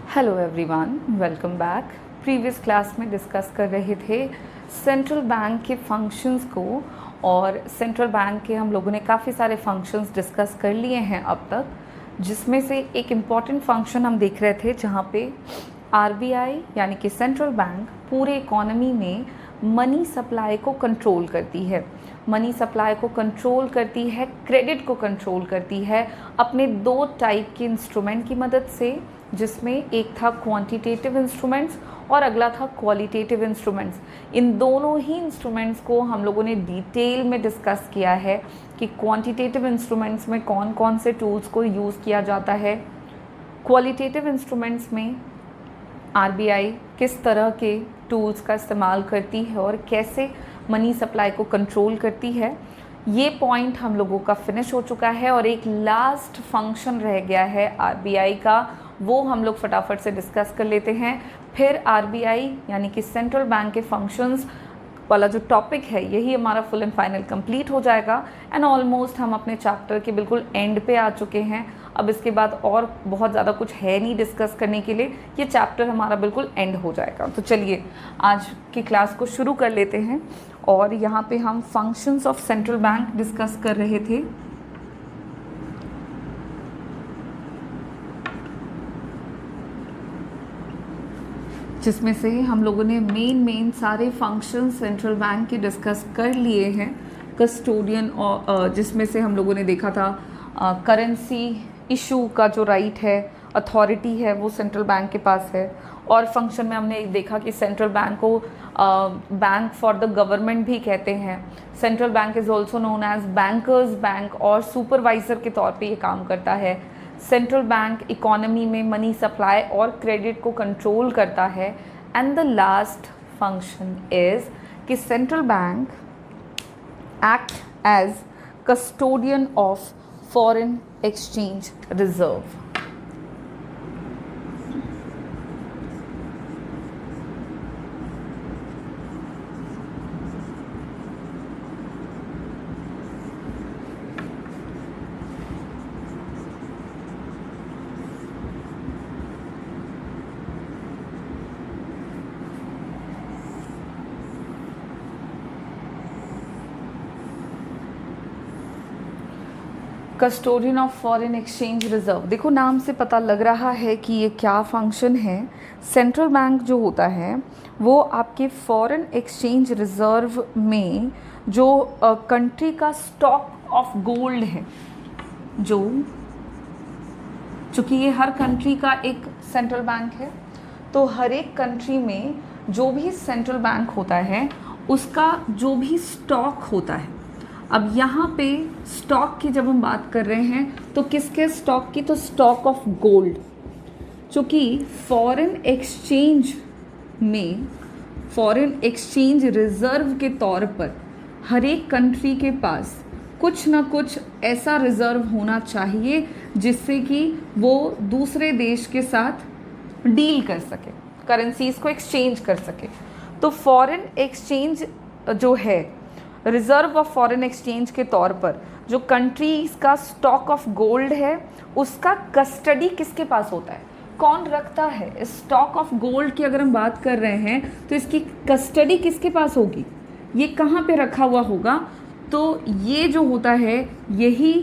Hello everyone, welcome back. Previous class में discuss कर रहे थे सेंट्रल बैंक के फंक्शंस को, और सेंट्रल बैंक के हम लोगों ने काफ़ी सारे फंक्शंस डिस्कस कर लिए हैं अब तक, जिसमें से एक इम्पॉर्टेंट फंक्शन हम देख रहे थे जहाँ पे आरबीआई यानी कि सेंट्रल बैंक पूरे इकोनॉमी में मनी सप्लाई को कंट्रोल करती है। मनी सप्लाई को कंट्रोल करती है, क्रेडिट को कंट्रोल करती है अपने दो टाइप के इंस्ट्रूमेंट की मदद से, जिसमें एक था क्वांटिटेटिव इंस्ट्रूमेंट्स और अगला था क्वालिटेटिव इंस्ट्रूमेंट्स। इन दोनों ही इंस्ट्रूमेंट्स को हम लोगों ने डिटेल में डिस्कस किया है कि क्वांटिटेटिव इंस्ट्रूमेंट्स में कौन कौन से टूल्स को यूज़ किया जाता है, क्वालिटेटिव इंस्ट्रूमेंट्स में आरबीआई किस तरह के टूल्स का इस्तेमाल करती है और कैसे मनी सप्लाई को कंट्रोल करती है। ये पॉइंट हम लोगों का फिनिश हो चुका है और एक लास्ट फंक्शन रह गया है आरबीआई का, वो हम लोग फटाफट से डिस्कस कर लेते हैं। फिर आरबीआई यानी कि सेंट्रल बैंक के फंक्शंस वाला जो टॉपिक है यही हमारा फुल एंड फाइनल कंप्लीट हो जाएगा एंड ऑलमोस्ट हम अपने चैप्टर के बिल्कुल एंड पे आ चुके हैं। अब इसके बाद और बहुत ज़्यादा कुछ है नहीं डिस्कस करने के लिए, ये चैप्टर हमारा बिल्कुल एंड हो जाएगा। तो चलिए आज की क्लास को शुरू कर लेते हैं। और यहाँ पे हम functions of central bank discuss कर रहे थे। जिसमें से हम लोगों ने मेन सारे फंक्शन सेंट्रल बैंक के डिस्कस कर लिए हैं। कस्टोडियन और जिसमें से हम लोगों ने देखा था करेंसी इशू का जो राइट है, अथॉरिटी है, वो सेंट्रल बैंक के पास है। और फंक्शन में हमने देखा कि सेंट्रल बैंक को बैंक फॉर द गवर्नमेंट भी कहते हैं। Central bank is also known as bankers bank और सुपरवाइज़र के तौर पे ये काम करता है। सेंट्रल बैंक इकोनॉमी में मनी सप्लाई और क्रेडिट को कंट्रोल करता है। And the last function is कि central bank act as custodian of foreign exchange reserve. Custodian of foreign exchange reserve, देखो नाम से पता लग रहा है कि ये क्या फंक्शन है। सेंट्रल बैंक जो होता है वो आपके फॉरेन एक्सचेंज रिजर्व में जो कंट्री का स्टॉक ऑफ गोल्ड है, जो चूँकि ये हर कंट्री का एक सेंट्रल बैंक है, तो हर एक कंट्री में जो भी सेंट्रल बैंक होता है उसका जो भी स्टॉक होता है। अब यहाँ पे स्टॉक की जब हम बात कर रहे हैं तो किसके स्टॉक की, तो स्टॉक ऑफ गोल्ड। चूँकि फॉरेन एक्सचेंज में फॉरेन एक्सचेंज रिज़र्व के तौर पर हर एक कंट्री के पास कुछ ना कुछ ऐसा रिज़र्व होना चाहिए जिससे कि वो दूसरे देश के साथ डील कर सके, करेंसीज़ को एक्सचेंज कर सके। तो फॉरेन एक्सचेंज जो है, रिज़र्व ऑफ फॉरेन एक्सचेंज के तौर पर जो कंट्रीज़ का स्टॉक ऑफ गोल्ड है उसका कस्टडी किसके पास होता है, कौन रखता है। स्टॉक ऑफ गोल्ड की अगर हम बात कर रहे हैं तो इसकी कस्टडी किसके पास होगी, ये कहाँ पे रखा हुआ होगा, तो ये जो होता है यही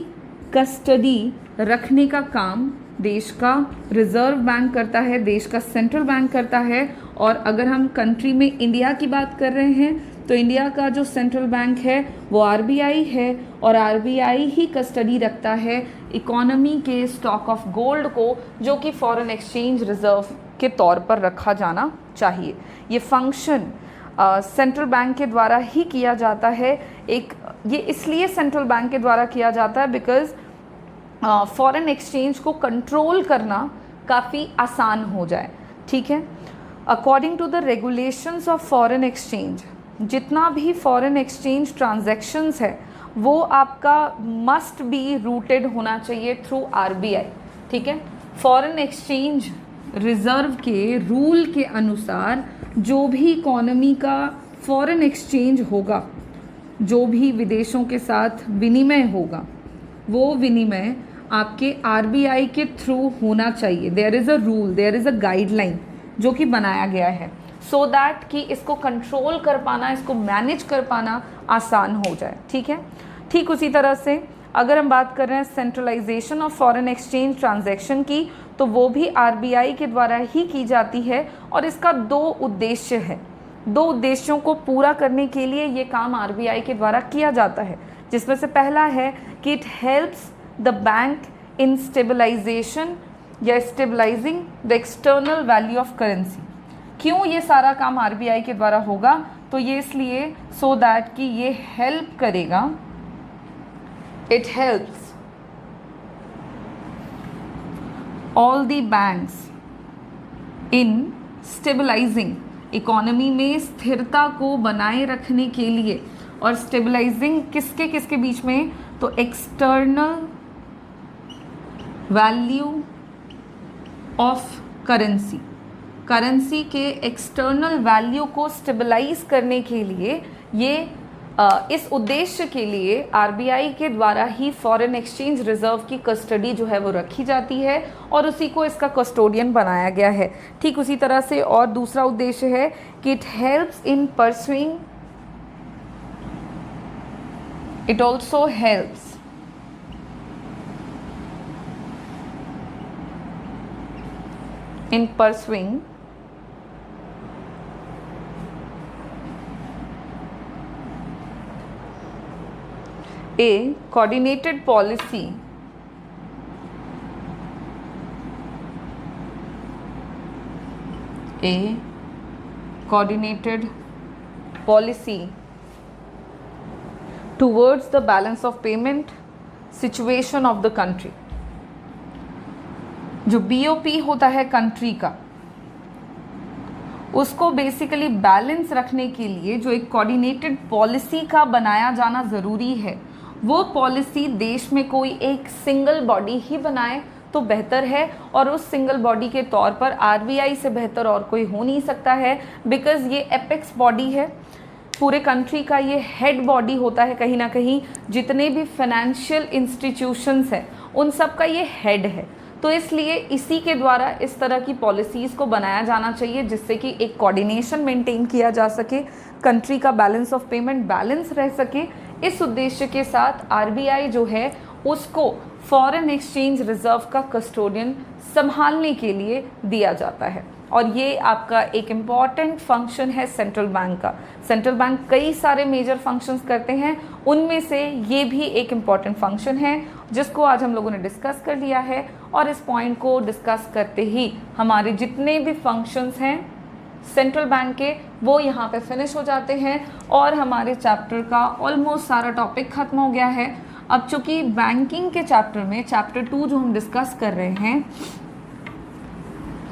कस्टडी रखने का काम देश का रिज़र्व बैंक करता है, देश का सेंट्रल बैंक करता है। और अगर हम कंट्री में इंडिया की बात कर रहे हैं तो इंडिया का जो सेंट्रल बैंक है वो आरबीआई है और आरबीआई ही कस्टडी रखता है इकोनॉमी के स्टॉक ऑफ गोल्ड को, जो कि फॉरेन एक्सचेंज रिजर्व के तौर पर रखा जाना चाहिए। ये फंक्शन सेंट्रल बैंक के द्वारा ही किया जाता है। ये इसलिए सेंट्रल बैंक के द्वारा किया जाता है बिकॉज़ फॉरेन एक्सचेंज को कंट्रोल करना काफ़ी आसान हो जाए। ठीक है, according to the regulations of foreign exchange, जितना भी फॉरेन एक्सचेंज ट्रांजैक्शंस है वो आपका मस्ट बी रूटेड होना चाहिए थ्रू आरबीआई। ठीक है, फॉरेन एक्सचेंज रिजर्व के रूल के अनुसार जो भी इकोनॉमी का फॉरेन एक्सचेंज होगा, जो भी विदेशों के साथ विनिमय होगा, वो विनिमय आपके आरबीआई के थ्रू होना चाहिए। There is a rule, there is a guideline जो कि बनाया गया है सो दैट कि इसको कंट्रोल कर पाना, इसको मैनेज कर पाना आसान हो जाए। ठीक है। ठीक उसी तरह से अगर हम बात कर रहे हैं centralisation of foreign exchange transaction की, तो वो भी आरबीआई के द्वारा ही की जाती है और इसका 2 उद्देश्य है। 2 उद्देश्यों को पूरा करने के लिए ये काम आरबीआई के द्वारा किया जाता है, जिसमें से पहला है कि it helps the bank in stabilization या stabilizing the external value of currency. क्यों ये सारा काम आरबीआई के द्वारा होगा? तो ये इसलिए सो दैट कि ये हेल्प करेगा, it helps all the banks in stabilising, economy में स्थिरता को बनाए रखने के लिए। और स्टेबलाइजिंग किसके किसके बीच में? तो external value of currency, currency के एक्सटर्नल वैल्यू को स्टेबलाइज करने के लिए ये इस उद्देश्य के लिए आरबीआई के द्वारा ही फॉरेन एक्सचेंज रिजर्व की कस्टडी जो है वो रखी जाती है और उसी को इसका कस्टोडियन बनाया गया है। ठीक उसी तरह से और दूसरा उद्देश्य है कि it helps in pursuing, it also helps in pursuing a coordinated policy towards the balance of payment situation of the country। जो बीओपी होता है कंट्री का, उसको बेसिकली बैलेंस रखने के लिए जो एक कोऑर्डिनेटेड पॉलिसी का बनाया जाना ज़रूरी है, वो पॉलिसी देश में कोई एक सिंगल बॉडी ही बनाए तो बेहतर है। और उस सिंगल बॉडी के तौर पर आरबीआई से बेहतर और कोई हो नहीं सकता है, बिकॉज़ ये एपेक्स बॉडी है, पूरे कंट्री का ये हेड बॉडी होता है। कहीं ना कहीं जितने भी फाइनेंशियल इंस्टीट्यूशंस हैं उन सब का ये हेड है, तो इसलिए इसी के द्वारा इस तरह की पॉलिसीज़ को बनाया जाना चाहिए जिससे कि एक कोऑर्डिनेशन मेंटेन किया जा सके, कंट्री का बैलेंस ऑफ पेमेंट बैलेंस रह सके। इस उद्देश्य के साथ आरबीआई जो है उसको फॉरेन एक्सचेंज रिजर्व का कस्टोडियन संभालने के लिए दिया जाता है। और ये आपका एक इम्पॉर्टेंट फंक्शन है सेंट्रल बैंक का। सेंट्रल बैंक कई सारे मेजर फंक्शंस करते हैं, उनमें से ये भी एक इम्पॉर्टेंट फंक्शन है जिसको आज हम लोगों ने डिस्कस कर लिया है। और इस पॉइंट को डिस्कस करते ही हमारे जितने भी फंक्शंस हैं सेंट्रल बैंक के वो यहाँ पे फिनिश हो जाते हैं और हमारे चैप्टर का ऑलमोस्ट सारा टॉपिक ख़त्म हो गया है। अब चूँकि बैंकिंग के चैप्टर में चैप्टर 2 जो हम डिस्कस कर रहे हैं,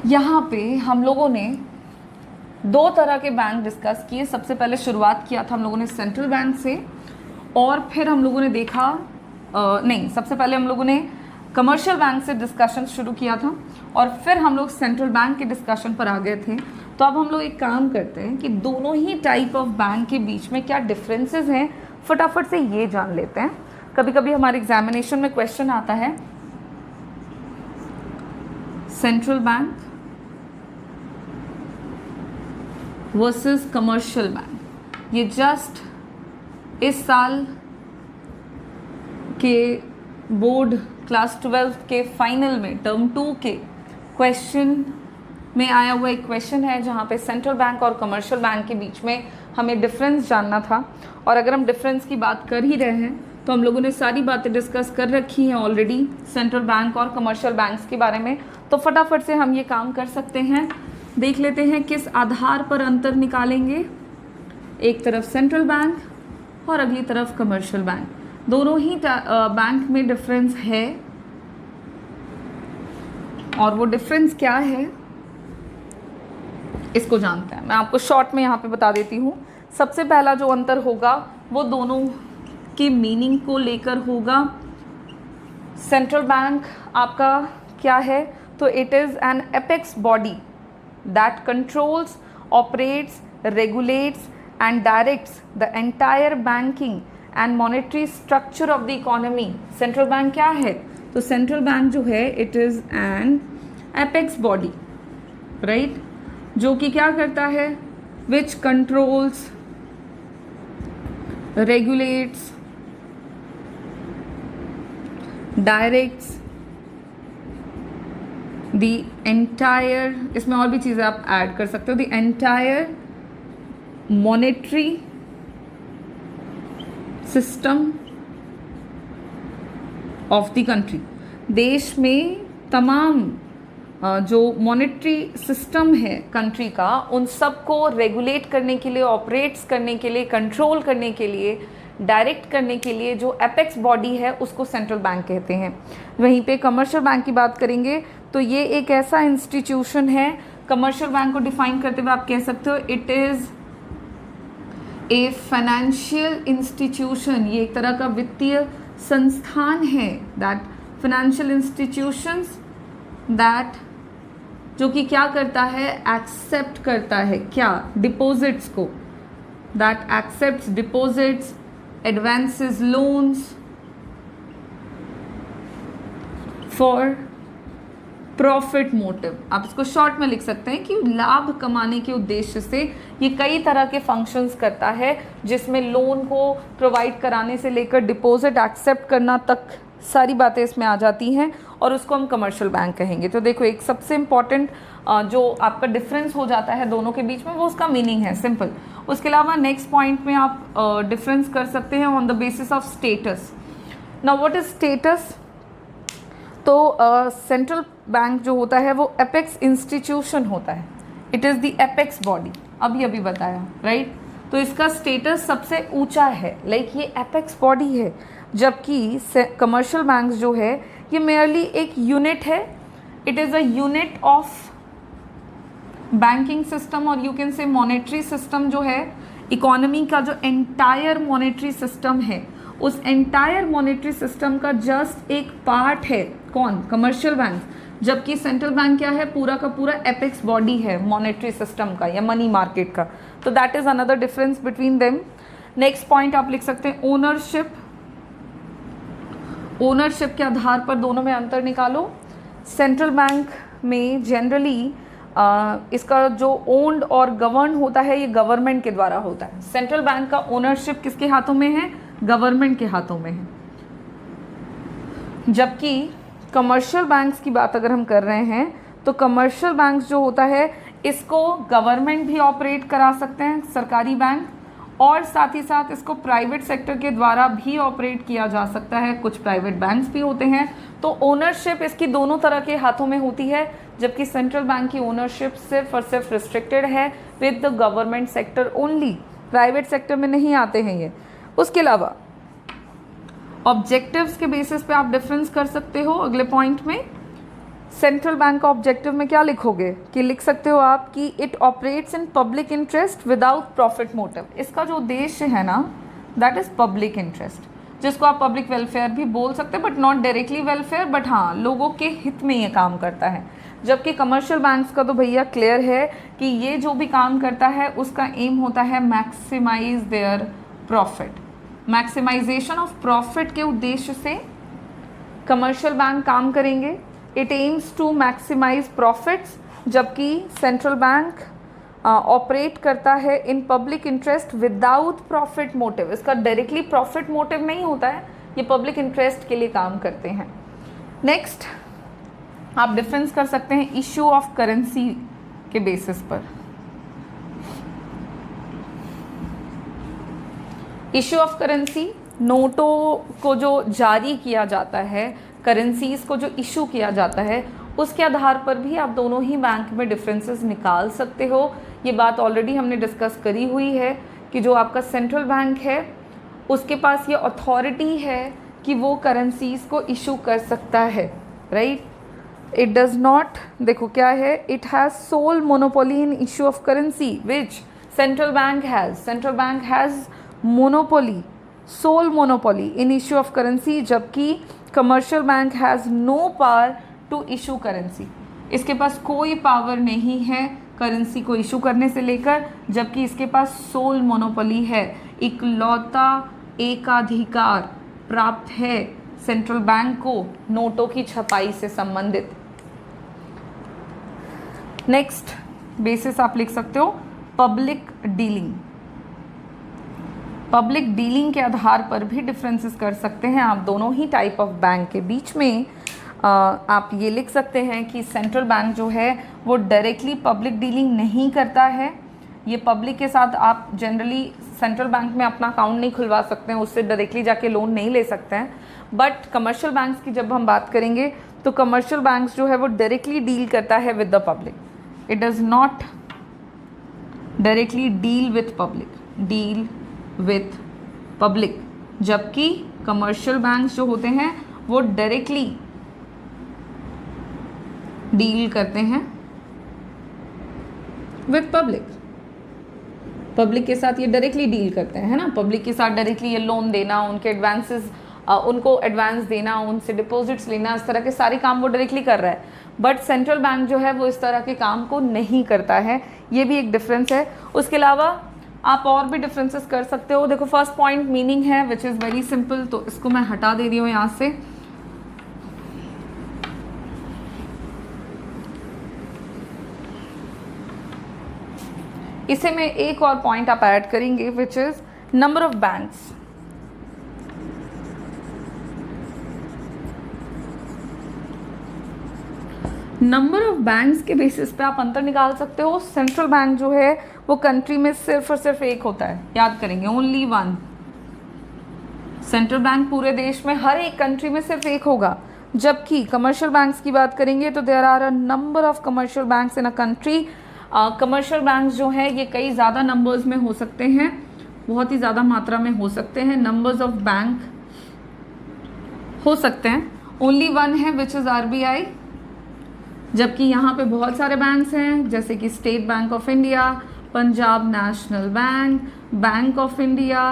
यहाँ पे हम लोगों ने 2 तरह के बैंक डिस्कस किए। सबसे पहले शुरुआत किया था हम लोगों ने सेंट्रल बैंक से, और फिर हम लोगों ने देखा सबसे पहले हम लोगों ने कमर्शियल बैंक से डिस्कशन शुरू किया था और फिर हम लोग सेंट्रल बैंक के डिस्कशन पर आ गए थे। तो अब हम लोग एक काम करते हैं कि दोनों ही टाइप ऑफ बैंक के बीच में क्या डिफरेंसेस हैं फटाफट से ये जान लेते हैं। कभी कभी हमारे एग्जामिनेशन में क्वेश्चन आता है central bank versus commercial bank. ये जस्ट इस साल के बोर्ड क्लास 12 के फाइनल में टर्म 2 के क्वेश्चन में आया हुआ एक क्वेश्चन है जहाँ पे सेंट्रल बैंक और कमर्शियल बैंक के बीच में हमें डिफरेंस जानना था। और अगर हम डिफरेंस की बात कर ही रहे हैं तो हम लोगों ने सारी बातें डिस्कस कर रखी हैं ऑलरेडी सेंट्रल बैंक और कमर्शियल बैंक्स के बारे में, तो फटाफट से हम ये काम कर सकते हैं। देख लेते हैं किस आधार पर अंतर निकालेंगे। एक तरफ सेंट्रल बैंक और अगली तरफ कमर्शियल बैंक, दोनों ही बैंक में डिफरेंस है। और वो डिफरेंस क्या है इसको जानते हैं। मैं आपको शॉर्ट में यहाँ पे बता देती हूँ। सबसे पहला जो अंतर होगा वो दोनों की मीनिंग को लेकर होगा। सेंट्रल बैंक आपका क्या है, तो it is an apex body that controls, operates, regulates and directs the entire banking and monetary structure of the economy। Central bank क्या है, तो सेंट्रल बैंक जो है it is an apex body, right, जो कि क्या करता है, विच controls, regulates, directs the entire, इसमें और भी चीज़ें आप ऐड कर सकते हो, the entire monetary system of the country. देश में तमाम जो मॉनेटरी सिस्टम है कंट्री का, उन सबको रेगुलेट करने के लिए, ऑपरेट्स करने के लिए, कंट्रोल करने के लिए, डायरेक्ट करने के लिए जो एपेक्स बॉडी है उसको सेंट्रल बैंक कहते हैं। वहीं पे कमर्शियल बैंक की बात करेंगे तो ये एक ऐसा इंस्टीट्यूशन है, कमर्शियल बैंक को डिफाइन करते हुए आप कह सकते हो it is a financial institution, ये एक तरह का वित्तीय संस्थान है, दैट फाइनेंशियल इंस्टीट्यूशंस दैट, जो कि क्या करता है, एक्सेप्ट करता है क्या, डिपॉजिट्स को, that accepts deposits, advances loans for profit motive. आप इसको शॉर्ट में लिख सकते हैं कि लाभ कमाने के उद्देश्य से ये कई तरह के फंक्शंस करता है, जिसमें लोन को प्रोवाइड कराने से लेकर डिपॉजिट एक्सेप्ट करना तक सारी बातें इसमें आ जाती हैं, और उसको हम कमर्शियल बैंक कहेंगे। तो देखो एक सबसे इम्पॉर्टेंट जो आपका डिफरेंस हो जाता है दोनों के बीच में, वो उसका मीनिंग है, सिंपल। उसके अलावा नेक्स्ट पॉइंट में आप डिफरेंस कर सकते हैं on the basis of status. Now what is status? तो सेंट्रल बैंक जो होता है वो एपेक्स इंस्टीट्यूशन होता है, it is the apex body, अभी बताया, राइट। तो इसका स्टेटस सबसे ऊंचा है, लाइक ये एपेक्स बॉडी है, जबकि कमर्शियल बैंक जो है ये मेयरली एक यूनिट है, it is a unit of banking system, और you can say monetary system जो है, इकोनॉमी का जो एंटायर मॉनेटरी सिस्टम है, उस एंटायर मॉनेटरी सिस्टम का जस्ट एक पार्ट है कौन, कमर्शियल बैंक, जबकि सेंट्रल बैंक क्या है, पूरा का पूरा एपेक्स बॉडी है मॉनेटरी सिस्टम का या मनी मार्केट का। तो that is another difference between them. Next point आप लिख सकते हैं ओनरशिप। ओनरशिप के आधार पर दोनों में अंतर निकालो। सेंट्रल बैंक में जनरली इसका जो ओन्ड और गवर्न होता है ये गवर्नमेंट के द्वारा होता है। सेंट्रल बैंक का ओनरशिप किसके हाथों में है, गवर्नमेंट के हाथों में है। जबकि कमर्शियल बैंक्स की बात अगर हम कर रहे हैं तो कमर्शियल बैंक्स जो होता है इसको गवर्नमेंट भी ऑपरेट करा सकते हैं, सरकारी बैंक, और साथ ही साथ इसको प्राइवेट सेक्टर के द्वारा भी ऑपरेट किया जा सकता है, कुछ प्राइवेट बैंक्स भी होते हैं। तो ओनरशिप इसकी दोनों तरह के हाथों में होती है, जबकि सेंट्रल बैंक की ओनरशिप सिर्फ और सिर्फ रिस्ट्रिक्टेड है with the government sector only, private sector में नहीं आते हैं ये। उसके अलावा ऑब्जेक्टिव्स के बेसिस पे आप डिफरेंस कर सकते हो। अगले पॉइंट में सेंट्रल बैंक का ऑब्जेक्टिव में क्या लिखोगे कि लिख सकते हो आप कि it operates in public interest without profit motive. इसका जो उद्देश्य है ना दैट इज पब्लिक इंटरेस्ट, जिसको आप पब्लिक वेलफेयर भी बोल सकते हैं, but not directly welfare, but हाँ लोगों के हित में ये काम करता है। जबकि कमर्शियल बैंक्स का तो भैया क्लियर है कि ये जो भी काम करता है उसका एम होता है maximise their profit, maximisation of profit के उद्देश्य से कमर्शियल बैंक काम करेंगे। It aims to maximise profits, जबकि सेंट्रल बैंक ऑपरेट करता है in public interest without profit motive. इसका डायरेक्टली प्रॉफिट मोटिव नहीं होता है, ये पब्लिक इंटरेस्ट के लिए काम करते हैं। नेक्स्ट आप डिफरेंस कर सकते हैं इश्यू ऑफ करेंसी के बेसिस पर। इश्यू ऑफ करेंसी, नोटों को जो जारी किया जाता है, करेंसीज को जो इशू किया जाता है, उसके आधार पर भी आप दोनों ही बैंक में डिफरेंसेस निकाल सकते हो। ये बात ऑलरेडी हमने डिस्कस करी हुई है कि जो आपका सेंट्रल बैंक है उसके पास ये अथॉरिटी है कि वो करेंसीज को इशू कर सकता है, राइट। इट डज नॉट, देखो क्या है, it has sole monopoly in issue of currency which central bank has. Central bank has monopoly, sole monopoly in issue of currency, जबकि commercial bank has no power to issue currency. इसके पास कोई power नहीं है currency को issue करने से लेकर, जबकि इसके पास सोल मोनोपोली है, इकलौता एकाधिकार प्राप्त है सेंट्रल बैंक को नोटों की छपाई से संबंधित। नेक्स्ट बेसिस आप लिख सकते हो पब्लिक डीलिंग। पब्लिक डीलिंग के आधार पर भी डिफरेंसेस कर सकते हैं आप दोनों ही टाइप ऑफ बैंक के बीच में। आप ये लिख सकते हैं कि सेंट्रल बैंक जो है वो डायरेक्टली पब्लिक डीलिंग नहीं करता है। ये पब्लिक के साथ आप जनरली सेंट्रल बैंक में अपना अकाउंट नहीं खुलवा सकते हैं, उससे डायरेक्टली जाके लोन नहीं ले सकते हैं। बट कमर्शियल बैंक्स की जब हम बात करेंगे तो कमर्शियल बैंक्स जो है वो डायरेक्टली डील करता है with the public. It does not directly deal with public, जबकि कमर्शियल बैंक्स जो होते हैं वो डायरेक्टली डील करते हैं विथ पब्लिक के साथ ये डायरेक्टली डील करते हैं, है ना। पब्लिक के साथ डायरेक्टली ये लोन देना, उनके एडवांसेस, उनको एडवांस देना, उनसे डिपॉजिट्स लेना, इस तरह के सारे काम वो डायरेक्टली कर रहा है। बट सेंट्रल बैंक जो है वो इस तरह के काम को नहीं करता है। ये भी एक डिफरेंस है। उसके अलावा आप और भी डिफरेंसेस कर सकते हो। देखो फर्स्ट पॉइंट मीनिंग है विच इज़ वेरी सिंपल, तो इसको मैं हटा दे रही हूँ यहाँ से। इसे में एक और पॉइंट आप ऐड करेंगे which is number of banks. Number of banks के बेसिस पे आप अंतर निकाल सकते हो। सेंट्रल बैंक जो है वो कंट्री में सिर्फ और सिर्फ एक होता है, याद करेंगे, ओनली वन। सेंट्रल बैंक पूरे देश में हर एक कंट्री में सिर्फ एक होगा। जबकि कमर्शियल बैंक्स की बात करेंगे तो there are a number of commercial banks in a country. Commercial banks जो है ये कई ज़्यादा नंबर्स में हो सकते हैं, बहुत ही ज़्यादा मात्रा में हो सकते हैं। नंबर्स ऑफ बैंक हो सकते हैं, ओनली वन है विच इज़ RBI। जबकि यहाँ पे बहुत सारे बैंक्स हैं जैसे कि state bank of India, Punjab national bank, bank of India,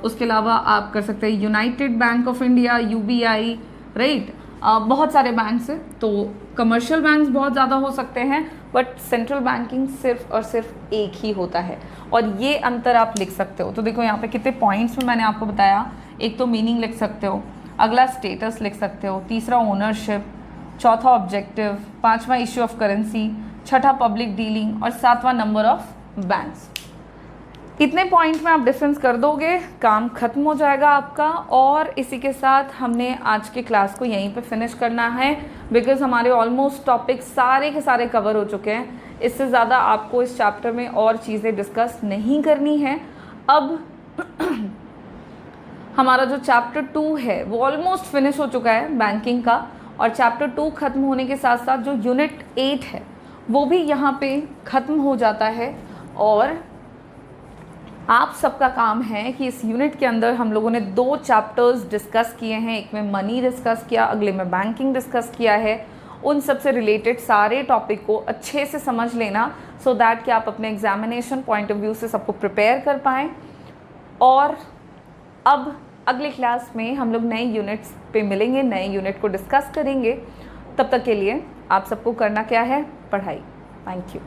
उसके अलावा आप कर सकते हैं United bank of India, UBI, right. बहुत सारे बैंक्स हैं। तो कमर्शियल बैंक्स बहुत ज़्यादा हो सकते हैं बट सेंट्रल बैंकिंग सिर्फ और सिर्फ एक ही होता है। और ये अंतर आप लिख सकते हो। तो देखो यहाँ पे कितने पॉइंट्स में मैंने आपको बताया। एक तो मीनिंग लिख सकते हो, अगला स्टेटस लिख सकते हो, तीसरा ओनरशिप, चौथा ऑब्जेक्टिव, पांचवा इश्यू ऑफ करेंसी, छठा पब्लिक डीलिंग और सातवां नंबर ऑफ बैंक्स। इतने पॉइंट में आप डिफरेंस कर दोगे, काम खत्म हो जाएगा आपका। और इसी के साथ हमने आज के क्लास को यहीं पे फिनिश करना है बिकॉज हमारे ऑलमोस्ट टॉपिक सारे के सारे कवर हो चुके हैं। इससे ज़्यादा आपको इस चैप्टर में और चीज़ें डिस्कस नहीं करनी है। अब हमारा जो चैप्टर 2 है वो ऑलमोस्ट फिनिश हो चुका है बैंकिंग का, और चैप्टर 2 खत्म होने के साथ साथ जो यूनिट 8 है वो भी यहाँ पे ख़त्म हो जाता है। और आप सबका काम है कि इस यूनिट के अंदर हम लोगों ने 2 चैप्टर्स डिस्कस किए हैं। एक में मनी डिस्कस किया, अगले में बैंकिंग डिस्कस किया है। उन सब से रिलेटेड सारे टॉपिक को अच्छे से समझ लेना सो दैट कि आप अपने एग्जामिनेशन पॉइंट ऑफ व्यू से सबको प्रिपेयर कर पाएँ। और अब अगले क्लास में हम लोग नए यूनिट्स पे मिलेंगे, नए यूनिट को डिस्कस करेंगे। तब तक के लिए आप सबको करना क्या है, पढ़ाई। Thank you.